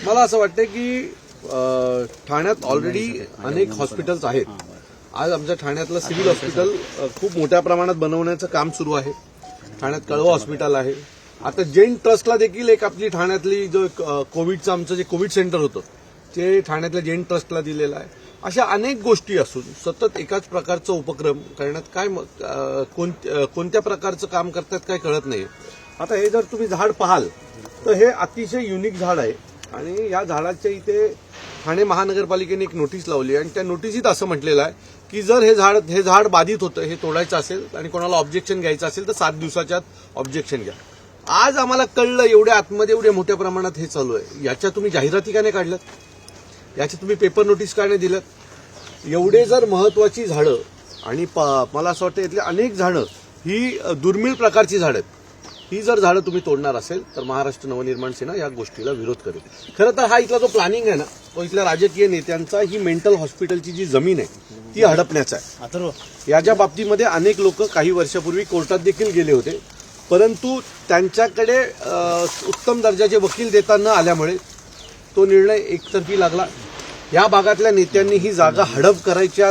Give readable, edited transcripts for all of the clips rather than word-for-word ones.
मला असं वाटतं की ठाण्यात ऑलरेडी अनेक हॉस्पिटल्स आहेत. आज आमच्या ठाण्यातलं सिव्हिल हॉस्पिटल खूप मोठ्या प्रमाणात बनवण्याचं काम सुरू आहे. ठाण्यात कळवा हॉस्पिटल आहे. आता जैन ट्रस्टला देखील एक आपली ठाण्यातली जो कोविडचं आमचं जे कोविड सेंटर होतं ते ठाण्यातल्या जैन ट्रस्टला दिलेलं आहे. अशा अनेक गोष्टी असून सतत एकाच प्रकारचा उपक्रम करण्यात काय कोणत्या प्रकारचं काम करतात काय कळत नाही. आता हे जर तुम्ही झाड पाहाल तर हे अतिशय युनिक झाड आहे आणि या झाडाच्या इथे ठाणे महानगरपालिकेने एक नोटीस लावली आणि त्या नोटिसीत असं म्हटलेलं आहे की जर हे झाड बाधित होतं, हे तोडायचं असेल आणि कोणाला ऑब्जेक्शन घ्यायचं असेल तर 7 दिवसाच्या आत ऑब्जेक्शन घ्या. आज आम्हाला कळलं एवढ्या आतमध्ये एवढ्या मोठ्या प्रमाणात हे चालू आहे. याच्या तुम्ही जाहिराती का नाही काढल्यात? याच्या तुम्ही पेपर नोटीस का नाही दिल्यात? एवढे जर महत्वाची झाडं आणि मला असं वाटतं इथली अनेक झाडं ही दुर्मिळ प्रकारची झाडं आहेत. ही जर झाडं तुम्ही तोडणार असेल तर महाराष्ट्र नवनिर्माण सेना या गोष्टीला विरोध करेल. खरं तर हा इथला जो प्लॅनिंग आहे ना तो इथल्या राजकीय नेत्यांचा ही मेंटल हॉस्पिटलची जी जमीन आहे ती हडपण्याचा आहे. याच्या बाबतीमध्ये अनेक लोक काही वर्षापूर्वी कोर्टात देखील गेले होते, परंतु त्यांच्याकडे उत्तम दर्जाचे वकील देता न आल्यामुळे तो निर्णय एकतर्फी लागला. या भागातल्या नेत्यांनी ही जागा हडप करायच्या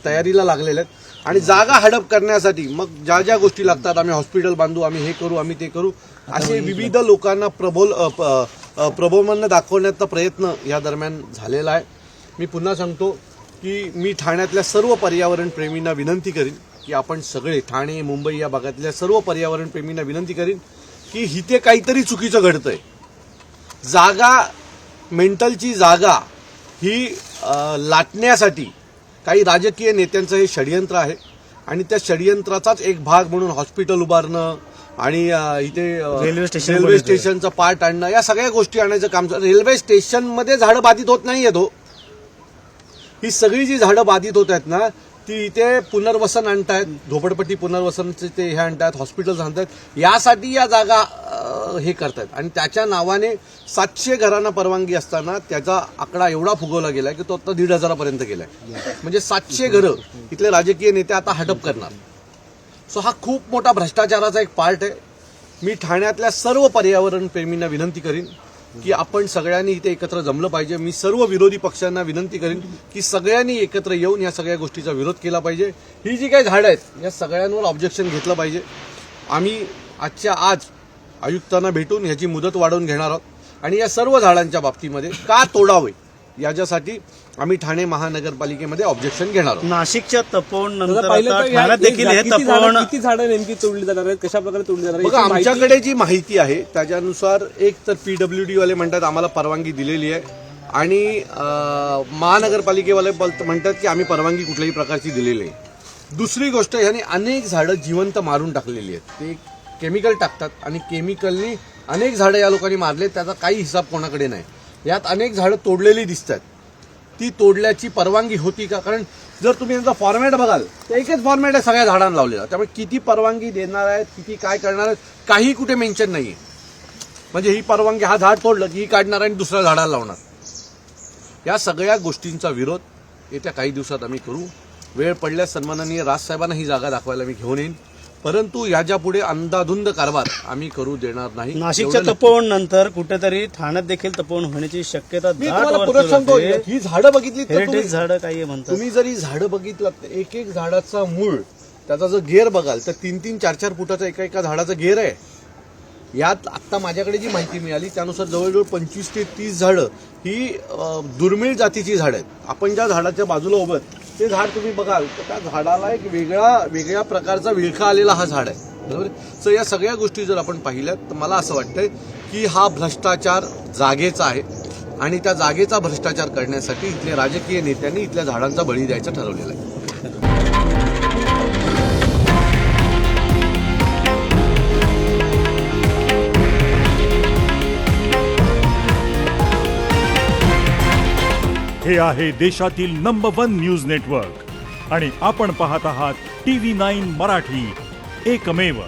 तयारीला लागलेल्या आहेत आणि जागा हडप करण्यासाठी मग ज्या ज्या गोष्टी लागतात, आम्ही हॉस्पिटल बांधू, आम्ही हे करू, आम्ही ते करू, असे विविध लोकांना प्रबोधन दाखवण्याचा प्रयत्न या दरम्यान झालेला आहे. मी पुन्हा सांगतो की मी ठाण्यातल्या सर्व पर्यावरण प्रेमींना विनंती करीन की आपण सगळे ठाणे मुंबई या भागातल्या सर्व पर्यावरण प्रेमींना विनंती करीन की इथे काहीतरी चुकीचं घडतंय. मेंटलची जागा ही लाटण्यासाठी काही राजकीय नेत्यांचं हे षडयंत्र आहे आणि त्या षडयंत्राचाच एक भाग म्हणून हॉस्पिटल उभारणं आणि इथे रेल्वे स्टेशनचा पार्ट आणणं, या सगळ्या गोष्टी आणायचं काम. रेल्वे स्टेशनमध्ये झाडं बाधित होत नाहीयेत हो. ही सगळी जी झाडं बाधित होत आहेत ना ती इथे पुनर्वसन आणतायत, झोपडपट्टी पुनर्वसनचे ते हे आणतायत, हॉस्पिटल्स आणतायत, यासाठी या जागा हे करतायत आणि त्याच्या नावाने 700 घरांना परवानगी असताना त्याचा आकडा एवढा फुगवला गेलाय की तो आता 1,500 पर्यंत गेलाय. म्हणजे 700 घरं इथले राजकीय नेते आता हडप करणार. सो हा खूप मोठा भ्रष्टाचाराचा एक पार्ट आहे. मी ठाण्यातल्या सर्व पर्यावरण प्रेमींना विनंती करीन की आपण सगळ्यांनी इथे एकत्र जमलं पाहिजे. मी सर्व विरोधी पक्षांना विनंती करीन की सगळ्यांनी एकत्र येऊन या सगळ्या गोष्टीचा विरोध केला पाहिजे. ही जी काही झाडं आहेत या सगळ्यांवर ऑब्जेक्शन घेतलं पाहिजे. आम्ही आजच्या आज आयुक्तांना भेटून ह्याची मुदत वाढवून घेणार आहोत आणि या सर्व झाडांच्या बाबतीमध्ये का तोडावे याच्यासाठी आम्ही ठाणे महानगरपालिकेमध्ये ऑब्जेक्शन घेणार आहोत. नाशिकच्या तपोवन नंतर ठाण्यात देखील हे तपोवन किती झाडं नेमकी तोडली जाणार आहेत, कशा प्रकारे तोडली जाणार बघा, आमच्याकडे जी माहिती आहे त्याच्यानुसार एक तर PWD वाले म्हणतात आम्हाला परवानगी दिलेली आहे आणि महानगरपालिकेवाले म्हणतात की आम्ही परवानगी कुठल्याही प्रकारची दिलेली आहे. दुसरी गोष्ट, ह्यांनी अनेक झाडं जिवंत मारून टाकलेली आहेत. ते केमिकल टाकतात आणि केमिकलनी अनेक झाडं या लोकांनी मारले, त्याचा काही हिसाब कोणाकडे नाही. यात अनेक झाडं तोडलेली दिसतात. ती तोडल्याची परवानगी होती का? कारण जर तुम्ही यांचा फॉर्मॅट बघाल तर एकच फॉर्मॅट आहे सगळ्या झाडांना लावलेला. त्यामुळे किती परवानगी देणार आहेत, किती काय करणार आहेत, काही कुठे मेन्शन नाहीये. म्हणजे ही परवानगी, हा झाड तोडलं की ही काढणार आणि दुसऱ्या झाडाला लावणार. या सगळ्या गोष्टींचा विरोध येत्या काही दिवसात आम्ही करू. वेळ पडल्यास सन्माननीय राजसाहेबांना ही जागा दाखवायला मी घेऊन येईन, परंतु याच्या पुढे अंधाधुंद कारभार आम्ही करू देणार नाही. नाशिकच्या तपोवन नंतर कुठेतरी ठाण्यात देखील तपोवन होण्याची शक्यता मी तुम्हाला पुढे सांगतो. ही झाडं बघितली हेरिटेज झाडं काही म्हणतात. तुम्ही जर ही झाडं बघितलं एक एक झाडाचा मूळ, त्याचा जर घेर बघाल तर 3-3, 4-4 फुटाचा एका झाडाचा घेर आहे. यात आता माझ्याकडे जी माहिती मिळाली त्यानुसार जवळजवळ 25 ते 30 झाडं ही दुर्मिळ जातीची झाडं आहेत. आपण ज्या झाडाच्या बाजूला उभं ते झाड तुम्ही बघाल तर त्या झाडाला एक वेगळ्या प्रकारचा विळखा आलेला हा झाड आहे, बरोबर. सो या सगळ्या गोष्टी जर आपण पाहिल्यात तर मला असं वाटतंय की हा भ्रष्टाचार जागेचा आहे आणि त्या जागेचा भ्रष्टाचार करण्यासाठी इथल्या राजकीय नेत्यांनी इथल्या झाडांचा बळी द्यायचं ठरवलेलं आहे. हे आहे देशातील नंबर 1 न्यूज नेटवर्क आणि आपण पाहत आहात TV9 मराठी, एकमेव.